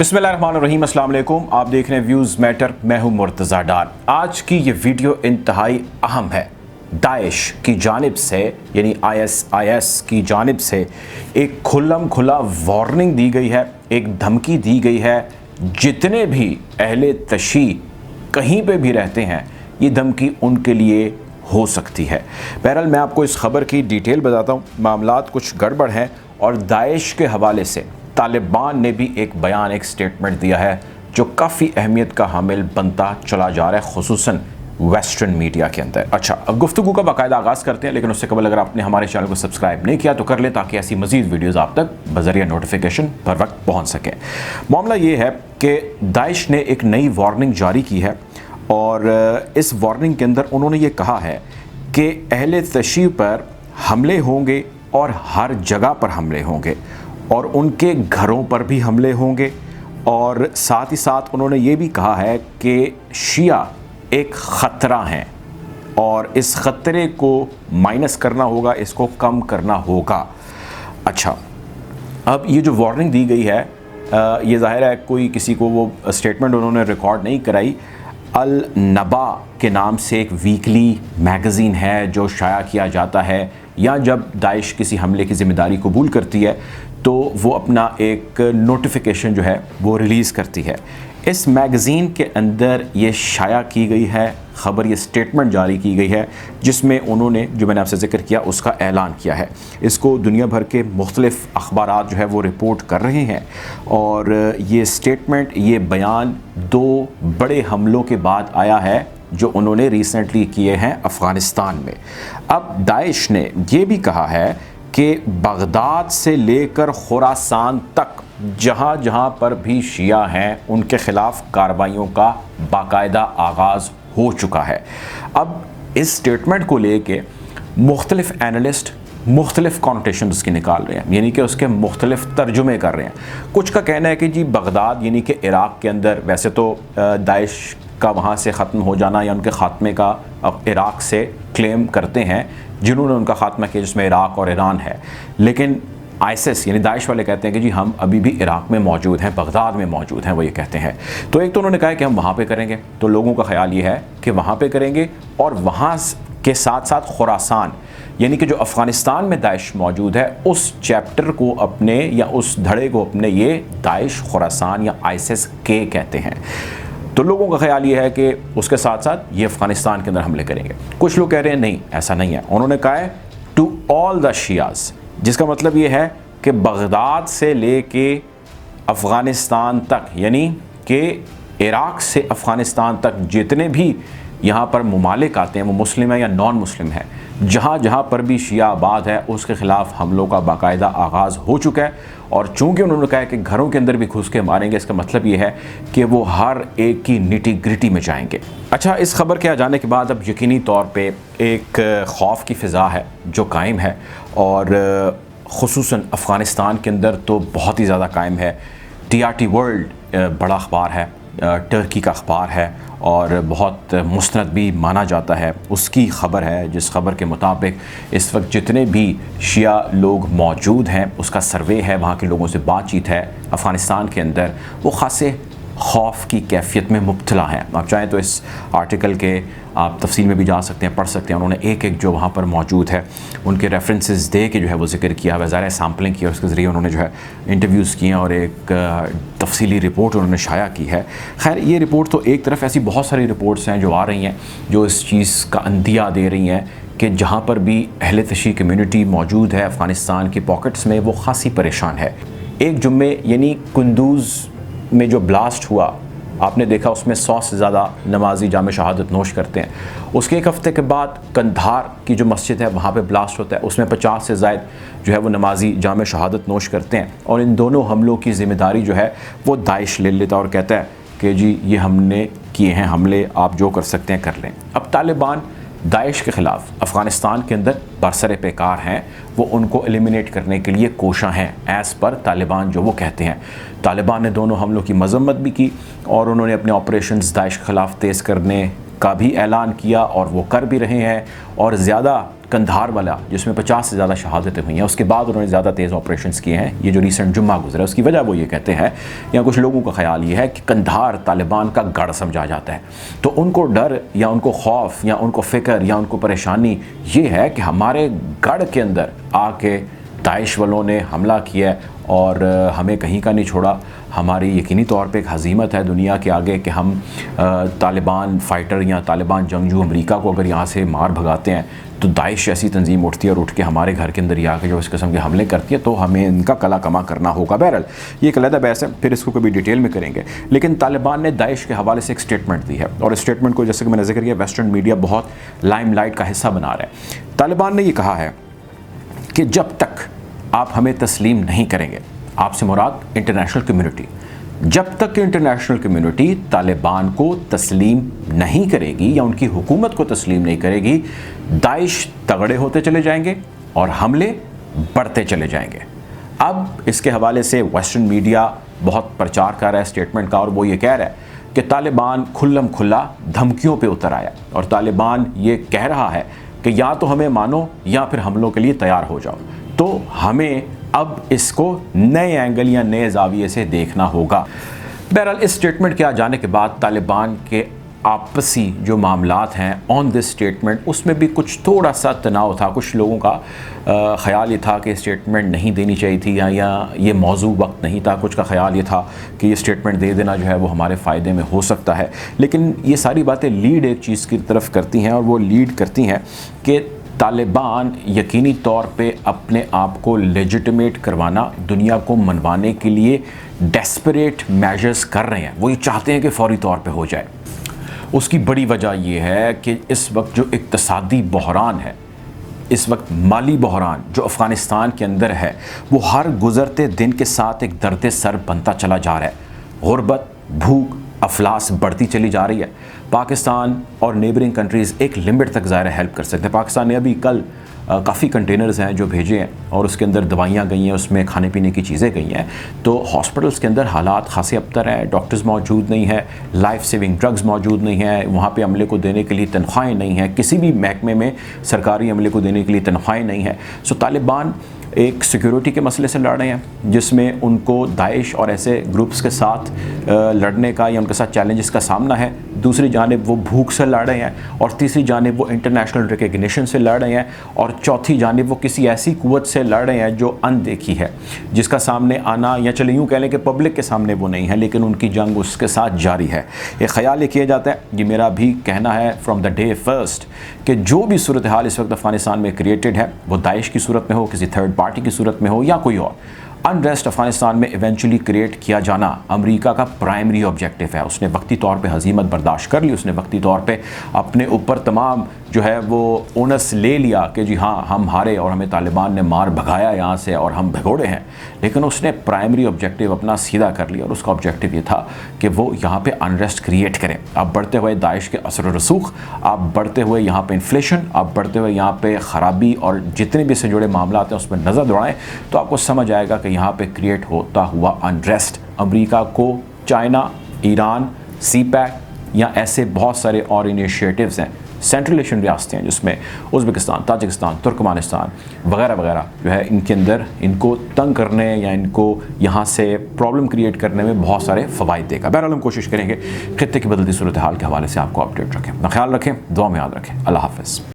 बिस्मिल्लाहिर्रहमानिर्रहीम, अस्सलाम वालेकुम। आप देख रहे हैं व्यूज़ मैटर। मैं हूं मुर्तज़ा डार। आज की ये वीडियो इंतहाई अहम है। दाइश की जानिब से यानी ISIS की जानिब से एक खुला वार्निंग दी गई है, एक धमकी दी गई है। जितने भी अहले तशी कहीं पे भी रहते हैं, ये धमकी उनके लिए हो सकती है। बहरहाल मैं आपको इस खबर की डिटेल बताता हूँ। मामलात कुछ गड़बड़ हैं और दाइश के हवाले से तालिबान ने भी एक बयान, एक स्टेटमेंट दिया है जो काफ़ी अहमियत का हामिल बनता चला जा रहा है, खुसूसन वेस्टर्न मीडिया के अंदर। अच्छा, अब गुफ्तगू का बाकायदा आगाज़ करते हैं, लेकिन उससे कबल अगर आपने हमारे चैनल को सब्सक्राइब नहीं किया तो कर ले, ताकि ऐसी मज़ीद वीडियोज़ आप तक बज़रिया नोटिफिकेशन पर वक्त पहुँच सकें। मामला ये है कि दाइश ने एक नई वार्निंग जारी की है और इस वार्निंग के अंदर उन्होंने ये कहा है कि अहले तशी पर हमले होंगे और हर जगह पर हमले होंगे और उनके घरों पर भी हमले होंगे। और साथ ही साथ उन्होंने ये भी कहा है कि शिया एक ख़तरा हैं और इस ख़तरे को माइनस करना होगा, इसको कम करना होगा। अच्छा, अब ये जो वार्निंग दी गई है, ये ज़ाहिर है कोई किसी को वो स्टेटमेंट उन्होंने रिकॉर्ड नहीं कराई। अल नबा के नाम से एक वीकली मैगज़ीन है जो शाया किया जाता है, या जब दाइश किसी हमले की ज़िम्मेदारी कबूल करती है तो वो अपना एक नोटिफिकेशन जो है वो रिलीज़ करती है। इस मैगज़ीन के अंदर ये शाया की गई है ख़बर, ये स्टेटमेंट जारी की गई है जिसमें उन्होंने, जो मैंने आपसे ज़िक्र किया, उसका ऐलान किया है। इसको दुनिया भर के मुख्तलिफ़ अखबारात जो है वो रिपोर्ट कर रहे हैं और ये स्टेटमेंट, ये बयान दो बड़े हमलों के बाद आया है जो उन्होंने रिसेंटली किए हैं अफ़गानिस्तान में। अब दाइश ने ये भी कहा है कि बगदाद से लेकर खुरासान तक जहाँ जहाँ पर भी शिया हैं उनके ख़िलाफ़ कार्रवाइयों का बाकायदा आगाज़ हो चुका है। अब इस स्टेटमेंट को लेके मुख्तलिफ़ एनालिस्ट मुख्तलिफ़ कॉनोटेशन उसकी निकाल रहे हैं, यानी कि उसके मुख्तलिफ़ तर्जुमे कर रहे हैं। कुछ का कहना है कि जी बगदाद यानी कि इराक़ के अंदर, वैसे तो दाइश का वहाँ से ख़त्म हो जाना या उनके ख़ात्मे का इराक़ से क्लेम करते हैं जिन्होंने उनका ख़ात्मा किया, जिसमें इराक़ और ईरान है, लेकिन ISIS यानी दाइश वाले कहते हैं कि जी हम अभी भी इराक़ में मौजूद हैं, बगदाद में मौजूद हैं, वो ये कहते हैं। तो एक तो उन्होंने कहा कि हम वहाँ पे करेंगे, तो लोगों का ख्याल ये है कि वहाँ पे करेंगे और वहाँ के साथ साथ खुरासान यानी कि जो अफ़गानिस्तान में दाइश मौजूद है उस चैप्टर को अपने, या उस धड़े को अपने, ये दाइश खुरासान या ISIS के कहते हैं। तो लोगों का ख्याल ये है कि उसके साथ साथ ये अफ़गानिस्तान के अंदर हमले करेंगे। कुछ लोग कह रहे हैं नहीं, ऐसा नहीं है। उन्होंने कहा है टू ऑल द शियाज़, जिसका मतलब ये है कि बगदाद से लेके अफ़गानिस्तान तक, यानी कि इराक़ से अफ़गानिस्तान तक जितने भी यहाँ पर ममालिक आते हैं, वो मुस्लिम है या नॉन मुस्लिम है, जहाँ जहाँ पर भी शिया आबाद है उसके ख़िलाफ़ हमलों का बाकायदा आगाज़ हो चुका है। और चूँकि उन्होंने कहा है कि घरों के अंदर भी घुस के मारेंगे, इसका मतलब ये है कि वो हर एक की निटी ग्रिटी में जाएंगे। अच्छा, इस खबर के आ जाने के बाद अब यकीनी तौर पे एक खौफ की फ़िज़ा है जो कायम है और ख़ुसूसन अफ़गानिस्तान के अंदर तो बहुत ही ज़्यादा कायम है। TRT वर्ल्ड बड़ा अखबार है, टर्की का अखबार है और बहुत मुस्तनद भी माना जाता है। उसकी ख़बर है जिस ख़बर के मुताबिक इस वक्त जितने भी शिया लोग मौजूद हैं, उसका सर्वे है, वहाँ के लोगों से बातचीत है अफ़गानिस्तान के अंदर, वो ख़ासे खौफ की कैफियत में मुब्तला हैं। आप चाहें तो इस आर्टिकल के आप तफसील में भी जा सकते हैं, पढ़ सकते हैं। उन्होंने एक एक जो वहाँ पर मौजूद है उनके रेफरेंसेस दे के जो है वो ज़िक्र किया, वज़ारा सैम्पलिंग किया, उसके ज़रिए उन्होंने जो है इंटरव्यूज़ किए और एक तफसीली रिपोर्ट उन्होंने शाया की है। खैर, ये रिपोर्ट तो एक तरफ, ऐसी बहुत सारी रिपोर्ट्स हैं जो आ रही हैं जो इस चीज़ का अंदिया दे रही हैं कि जहाँ पर भी अहले तशी कम्यूनिटी मौजूद है अफ़गानिस्तान की पॉकेट्स में, वो ख़ासी परेशान है। एक जुम्मे यानी कुंदूज़ में जो ब्लास्ट हुआ, आपने देखा उसमें 100 से ज़्यादा नमाजी जामे शहादत नोश करते हैं। उसके एक हफ़्ते के बाद कंधार की जो मस्जिद है वहाँ पे ब्लास्ट होता है, उसमें 50 से ज़ायद जो है वो नमाजी जामे शहादत नोश करते हैं। और इन दोनों हमलों की ज़िम्मेदारी जो है वो दाइश ले लेता और कहता है कि जी ये हमने किए हैं हमले, आप जो कर सकते हैं कर लें। अब तालिबान दाइश के ख़िलाफ़ अफ़गानिस्तान के अंदर बरसरे पेकार हैं, वो उनको एलिमिनेट करने के लिए कोशां हैं, एज़ पर तालिबान जो वो कहते हैं। तालिबान ने दोनों हमलों की मज़म्मत भी की और उन्होंने अपने ऑपरेशंस दाइश के ख़िलाफ़ तेज़ करने का भी ऐलान किया और वो कर भी रहे हैं। और ज़्यादा कंधार वाला जिसमें 50 से ज़्यादा शहादतें हुई हैं, उसके बाद उन्होंने ज़्यादा तेज़ ऑपरेशंस किए हैं। ये जो रिसेंट जुम्मा गुजरा उसकी वजह वो ये कहते हैं, या कुछ लोगों का ख्याल ये है कि कंधार तालिबान का गढ़ समझा जाता है। तो उनको डर या उनको खौफ या उनको फ़िक्र या उनको परेशानी ये है कि हमारे गढ़ के अंदर आके दाइश वालों ने हमला किया और हमें कहीं का नहीं छोड़ा। हमारी यकीनी तौर पे एक हज़ीमत है दुनिया के आगे कि हम तालिबान फ़ाइटर या तालिबान जंगजू अमेरिका को अगर यहाँ से मार भगाते हैं तो दाइश ऐसी तंजीम उठती है और उठ के हमारे घर के अंदर ही आके जो इस किस्म के हमले करती है, तो हमें इनका कला कमा करना होगा। बहरहाल ये एक अलग बहस है, फिर इसको कभी डिटेल में करेंगे। लेकिन तालिबान ने दाइश के हवाले से एक स्टेटमेंट दी है और इस स्टेटमेंट को जैसे कि मैंने जिक्र किया वेस्टर्न मीडिया बहुत लाइमलाइट का हिस्सा बना रहा है। तालिबान ने ये कहा है कि जब तक आप हमें तस्लीम नहीं करेंगे, आपसे मुराद इंटरनेशनल कम्युनिटी, जब तक इंटरनेशनल कम्युनिटी तालिबान को तस्लीम नहीं करेगी या उनकी हुकूमत को तस्लीम नहीं करेगी, दाइश तगड़े होते चले जाएंगे और हमले बढ़ते चले जाएंगे। अब इसके हवाले से वेस्टर्न मीडिया बहुत प्रचार कर रहा है स्टेटमेंट का, और वो ये कह रहा है कि तालिबान खुल्लम खुल्ला धमकियों पे उतर आया और तालिबान ये कह रहा है कि या तो हमें मानो या फिर हमलों के लिए तैयार हो जाओ। तो हमें अब इसको नए एंगल या नए जाविये से देखना होगा। बहरहाल इस स्टेटमेंट के आ जाने के बाद तालिबान के आपसी जो मामलात हैं ऑन दिस स्टेटमेंट, उसमें भी कुछ थोड़ा सा तनाव था। कुछ लोगों का ख़याल ये था कि स्टेटमेंट नहीं देनी चाहिए थी या ये मौजू वक्त नहीं था। कुछ का ख़याल ये था कि ये स्टेटमेंट दे देना जो है वो हमारे फ़ायदे में हो सकता है। लेकिन ये सारी बातें लीड एक चीज़ की तरफ करती हैं और वो लीड करती हैं कि तालिबान यकीनी तौर पे अपने आप को लेजिटिमेट करवाना, दुनिया को मनवाने के लिए डेस्परेट मेजर्स कर रहे हैं। वो ये चाहते हैं कि फ़ौरी तौर पे हो जाए। उसकी बड़ी वजह यह है कि इस वक्त जो इक़्तिसादी बहरान है, इस वक्त माली बहरान जो अफ़गानिस्तान के अंदर है, वो हर गुज़रते दिन के साथ एक दर्द सर बनता चला जा रहा है। गुरबत, भूख, अफलास बढ़ती चली जा रही है। पाकिस्तान और नेबरिंग कंट्रीज़ एक लिमिट तक ज़ाहिर हेल्प कर सकते हैं। पाकिस्तान ने अभी कल काफ़ी कंटेनर्स हैं जो भेजे हैं और उसके अंदर दवाइयाँ गई हैं, उसमें खाने पीने की चीज़ें गई हैं। तो हॉस्पिटल्स के अंदर हालात खासे अबतर हैं, डॉक्टर्स मौजूद नहीं है, लाइफ सेविंग ड्रग्स मौजूद नहीं है, वहाँ पे अमले को देने के लिए तनख्वाहें नहीं हैं, किसी भी महकमे में सरकारी अमले को देने के लिए तनख्वाहें नहीं हैं। सो तालिबान एक सिक्योरिटी के मसले से लड़ रहे हैं जिसमें उनको दाइश और ऐसे ग्रुप्स के साथ लड़ने का या उनके साथ चैलेंजेस का सामना है। दूसरी जानिब वो भूख से लड़ रहे हैं और तीसरी जानिब वो इंटरनेशनल रिकग्निशन से लड़ रहे हैं और चौथी जानिब वो किसी ऐसी कुव्वत से लड़ रहे हैं जो अनदेखी है, जिसका सामने आना, या चले यूँ कह लें कि पब्लिक के सामने वो नहीं है, लेकिन उनकी जंग उसके साथ जारी है। ये ख्याल ये किया जाता है, ये मेरा भी कहना है फ्रॉम द डे फर्स्ट, कि जो भी सूरत हाल इस वक्त अफ़गानिस्तान में क्रिएटेड है, वो दाइश की सूरत में हो, किसी थर्ड पार्टी की सूरत में हो या कोई और, अनरेस्ट अफ़गानिस्तान में इवेंचुअली क्रिएट किया जाना अमेरिका का प्राइमरी ऑब्जेक्टिव है। उसने वक्ती तौर पे हज़ीमत बर्दाश्त कर ली, उसने वक्ती तौर पे अपने ऊपर तमाम जो है वो ओनस ले लिया कि जी हाँ हम हारे और हमें तालिबान ने मार भगाया यहाँ से और हम भगोड़े हैं, लेकिन उसने प्राइमरी ऑब्जेक्टिव अपना सीधा कर लिया और उसका ऑब्जेक्टिव ये था कि वो यहाँ पे अनरेस्ट क्रिएट करें। अब बढ़ते हुए दाइश के असर व रसूख, अब बढ़ते हुए यहाँ पे इन्फ्लेशन, अब बढ़ते हुए यहाँ पे ख़राबी और जितने भी इससे जुड़े मामला हैं उस पर नज़र दौड़ाएँ तो आपको समझ आएगा कि यहाँ पे क्रिएट होता हुआ अनरेस्ट अमेरिका को, चाइना, ईरान, सीपैक या ऐसे बहुत सारे और इनिशिएटिव्स हैं, सेंट्रल एशियन रियासतें हैं जिसमें उज़्बेकिस्तान, ताजिकिस्तान, तुर्कमानिस्तान वगैरह वगैरह जो है, इनके अंदर इनको तंग करने या इनको यहाँ से प्रॉब्लम क्रिएट करने में बहुत सारे फ़वाइद देगा। बहरहाल हम कोशिश करेंगे खित्ते की बदलती सूरत हाल के हवाले से आपको अपडेट रखें। अपना ख्याल रखें, दुआ में याद रखें। अल्लाह हाफ़िज़।